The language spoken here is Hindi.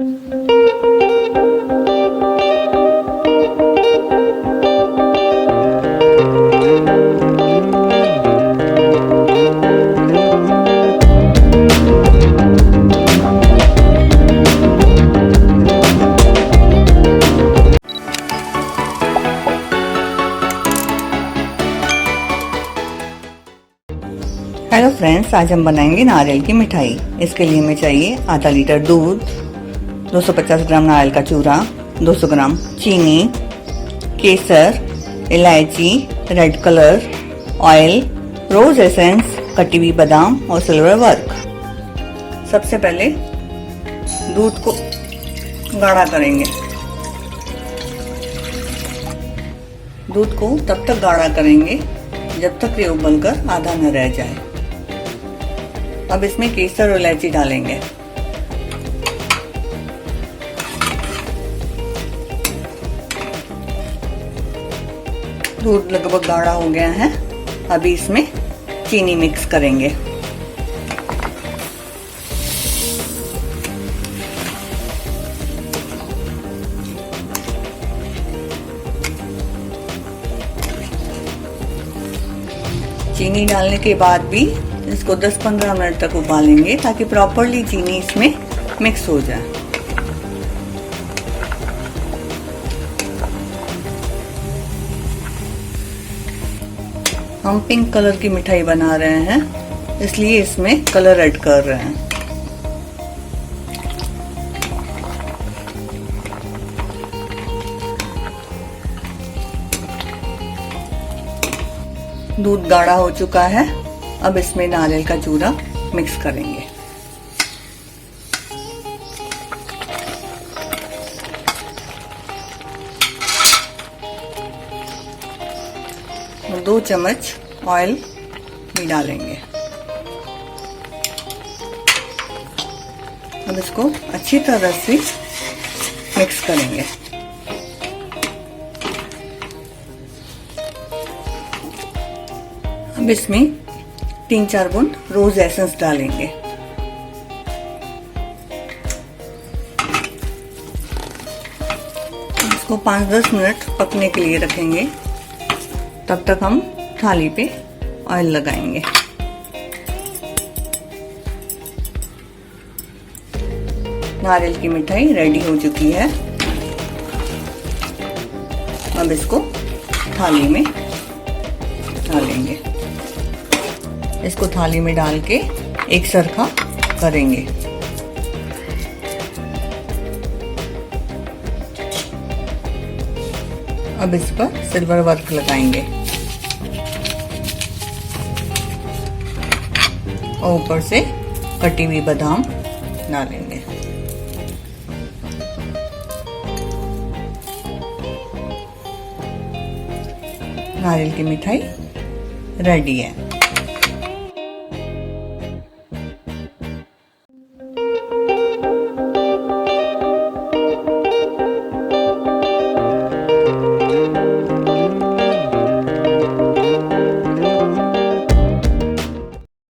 हेलो फ्रेंड्स, आज हम बनाएंगे नारियल की मिठाई। इसके लिए हमें चाहिए आधा लीटर दूध, 250 ग्राम नारियल का चूरा, 200 ग्राम चीनी, केसर, इलायची, रेड कलर, ऑयल, रोज एसेंस, कटी हुई बादाम और सिल्वर वर्क। सबसे पहले दूध को गाढ़ा करेंगे। दूध को तब तक गाढ़ा करेंगे जब तक ये उबलकर आधा न रह जाए। अब इसमें केसर और इलायची डालेंगे। दूध लगभग गाढ़ा हो गया है। अभी इसमें चीनी मिक्स करेंगे। चीनी डालने के बाद भी इसको 10-15 मिनट तक उबालेंगे ताकि प्रॉपरली चीनी इसमें मिक्स हो जाए। हम पिंक कलर की मिठाई बना रहे हैं, इसलिए इसमें कलर ऐड कर रहे हैं। दूध गाढ़ा हो चुका है। अब इसमें नारियल का चूरा मिक्स करेंगे। और 2 चम्मच ऑयल भी डालेंगे। अब इसको अच्छी तरह से मिक्स करेंगे। अब इसमें 3-4 बूंद रोज एसेंस डालेंगे। इसको 5-10 मिनट पकने के लिए रखेंगे। तब तक हम थाली पे ऑयल लगाएंगे। नारियल की मिठाई रेडी हो चुकी है। अब इसको थाली में डालेंगे। इसको थाली में डाल के एक सरखा करेंगे। अब इस पर सिल्वर वर्क लगाएंगे और ऊपर से कटी हुई बादाम डालेंगे। नारियल की मिठाई रेडी है।